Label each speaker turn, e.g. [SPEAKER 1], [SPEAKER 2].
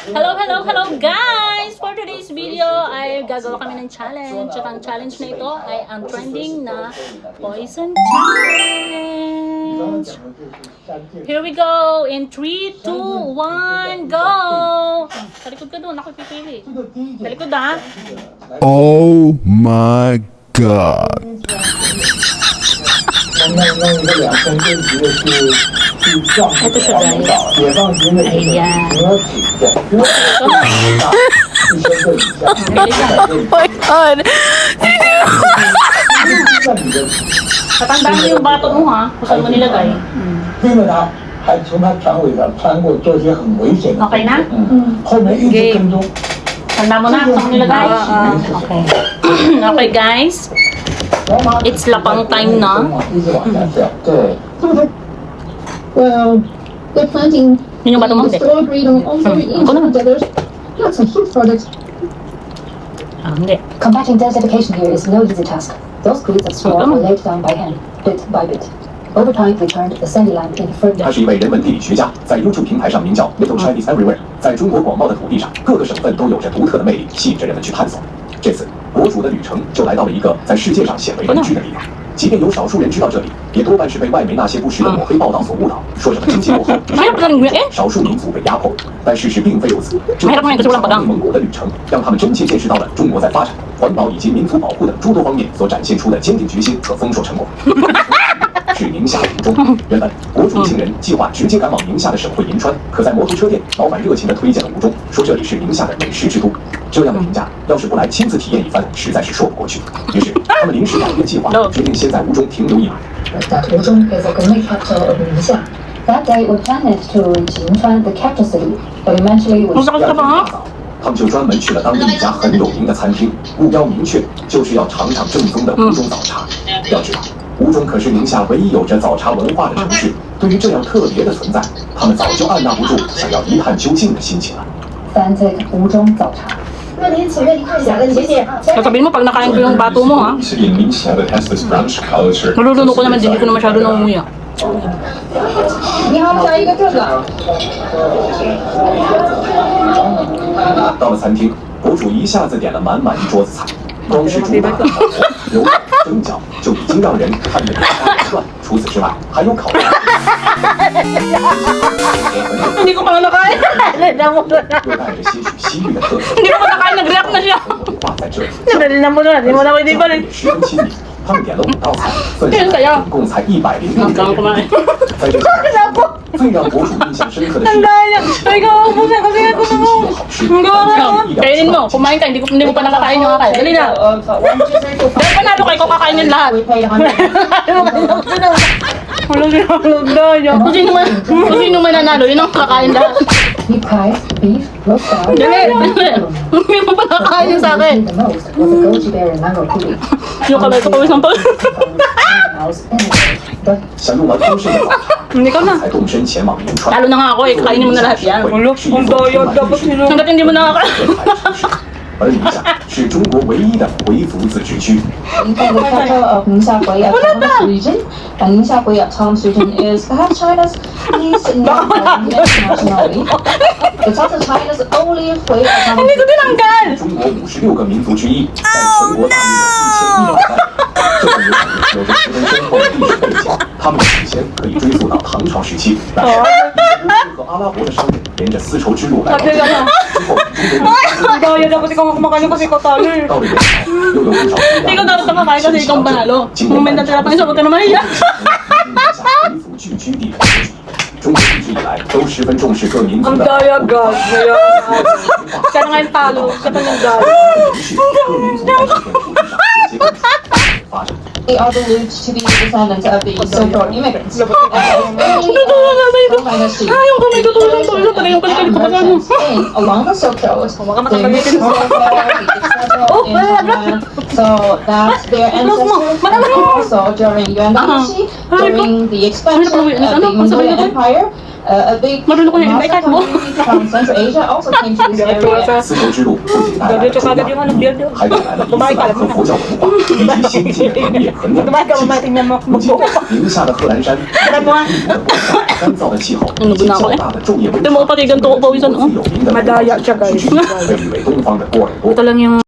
[SPEAKER 1] Hello guys! For today's video ay gagawa kami ng challenge. At ang challenge na ito ay ang trending na Poison Challenge. Here we go! In 3, 2, 1, go! Talikod ka doon, ako pipili. Talikod ha?
[SPEAKER 2] Oh my God.
[SPEAKER 1] Ito siya guys. Ayan.
[SPEAKER 2] Oh my God.
[SPEAKER 1] Tatandaan mo yung bato mo ha, kung saan mo nilagay.
[SPEAKER 3] 追着他，还从他船尾边穿过，做一些很危险的。
[SPEAKER 1] Okay na?
[SPEAKER 3] 后面一直跟踪。
[SPEAKER 1] Tanda mo na kung saan mo nilagay? Okay. Okay guys. It's lapang time na.
[SPEAKER 3] 一直往下掉。对。
[SPEAKER 4] Well, they're planting
[SPEAKER 1] Yun yung bato mo? Hindi.
[SPEAKER 4] strawberry on every inch
[SPEAKER 1] Ako
[SPEAKER 4] of
[SPEAKER 1] naman.
[SPEAKER 4] the desert. That's a huge project.
[SPEAKER 1] Ah, hindi.
[SPEAKER 5] Combating desertification here is no easy task. Those beads of straw were laid down by hand, bit by bit. Over time, they turned the sandy land into fertile.
[SPEAKER 6] 他是一位人文地理学家，在 YouTube 平台上名叫 Little Chinese Everywhere。在中国广袤的土地上，各个省份都有着独特的魅力，吸引着人们去探索。这次，博主的旅程就来到了一个在世界上鲜为人知的地方。即便有少数人知道这里，也多半是被外媒那些不实的抹黑报道所误导，说什么经济落后、少数民族被压迫。但事实并非如此。这次到内蒙古的旅程，让他们真切见识到了中国在发展、环保以及民族保护等诸多方面所展现出的坚定决心和丰硕成果。是宁夏吴中，原本博主一行人计划直接赶往宁夏的省会银川，可在摩托车店，老板热情地推荐了吴中，说这里是宁夏的美食之都。这样的评价，要是不来亲自体验一番，实在是说不过去。于是他们临时改变计划，决定先在吴中停留一晚。
[SPEAKER 5] That Wuzhong is the economic capital of Ningxia. That day, we planned to reach Yinchuan, the capital city, but eventually we.
[SPEAKER 6] 第二天一大早，他们就专门去了当地一家很有名的餐厅，目标明确，就是要尝尝正宗的吴中早茶。要知道，吴中可是宁夏唯一有着早茶文化的城市。对于这样特别的存在，他们早就按捺不住想要一探究竟的心情了。
[SPEAKER 5] Authentic Wuzhong 早茶。
[SPEAKER 1] Sasabihin mo pag nakain ko yung bato mo ha.
[SPEAKER 7] In Ningxia that has this brunch culture.
[SPEAKER 1] Malulunod ko naman, hindi ko na masyado naumuya.
[SPEAKER 4] 你好，下一个这个。
[SPEAKER 6] 到了餐厅，博主一下子点了满满一桌子菜，光是主打的烤鹅、牛肉、蒸饺就已经让人看得眼花缭乱。除此之外，还有烤鸭。
[SPEAKER 1] Hindi ko pa nga nakain.
[SPEAKER 6] 又带着些许西域的特色。
[SPEAKER 1] Hindi ko pa nakain, nag-react na siya.
[SPEAKER 6] 文化在这里。
[SPEAKER 1] Nabalinan mo na, hindi mo na pwede pa rin.
[SPEAKER 6] 也十分亲密。他们点了5道菜，分下来共才106元。在这最让博主印象深刻的是，
[SPEAKER 1] Ikaw, ubusin kasi ako na mo. Kainin mo, kumain ka, hindi mo pa nakakain yung akain. Dali na. Dahil panalo kayo, kakainin lahat. Kung sino man nanalo, yun ang kakain lahat.
[SPEAKER 5] Meat pies, beef, roast cow.
[SPEAKER 1] Dali, hindi mo pa nakakain sa akin.
[SPEAKER 5] The most was a goji berry mango pudding.
[SPEAKER 1] Yung kamay ko pawis ng to.
[SPEAKER 5] But
[SPEAKER 6] 享用完丰盛的早茶，
[SPEAKER 1] Hindi ko na.
[SPEAKER 6] 才动身前往银川。
[SPEAKER 1] Talo na nga ako eh, kakainin mo na lahat yan.
[SPEAKER 6] 是一座充满历史
[SPEAKER 1] Hanggat hindi mo nakakain.
[SPEAKER 6] 城市，而宁夏是中国唯一的回族自治区。
[SPEAKER 4] In the capital of Ningxia Hui Autonomous Region, and Ningxia Hui Autonomous Region is perhaps China's least known nationality. It's also China's only Hui Autonomous
[SPEAKER 1] Hindi ko tinanggal.
[SPEAKER 6] 中国56个民族之一，在全国大约1100万人。这个民族有着十分深厚的历史背景，他们的祖先可以追溯到唐朝时期。但是，和阿拉伯的商人沿着丝绸之路来到这里，之后中国
[SPEAKER 1] Kaya dapat ikaw kumakain kasi ikaw talo eh.
[SPEAKER 6] 到了元朝，又有不少
[SPEAKER 1] Hindi ko dapat kumakain kasi ikaw panalo. Moment na tinapang isa, huwag ka naman iyak.
[SPEAKER 6] 回族聚居地的区域。中国一直以来都十分重视各民族的
[SPEAKER 1] Kaya God, kaya God. Siya na nga yung talo, siya pa yung God.
[SPEAKER 6] 各民族在这片土地上结构发展。
[SPEAKER 4] They are believed to be descendants of the so-called immigrants. And
[SPEAKER 1] Yung kamay ko tulong to, isa talaga yung kalikalik ko pa sa ano.
[SPEAKER 4] along the Silk Road, the immigrants were there, so that their ancestors and also during Yuan Dynasty, during the expansion of the Mongolian Empire, A big
[SPEAKER 1] Marunong ko na
[SPEAKER 4] Muslim
[SPEAKER 1] i-invite mo.
[SPEAKER 4] community from Central Asia also came to this area.
[SPEAKER 6] 丝绸之路不仅带来了中亚文明，还带来了伊斯兰和佛教文化以及先进的农业和酿造技术。如今，宁夏的贺兰山，干燥的气候以及较大的昼夜温差，
[SPEAKER 1] Ito mo pati ganito ko pawisan, oh.
[SPEAKER 6] 有名的
[SPEAKER 1] Madaya siya, guys.
[SPEAKER 6] 被誉为东方的波尔多。
[SPEAKER 1] Ito lang yung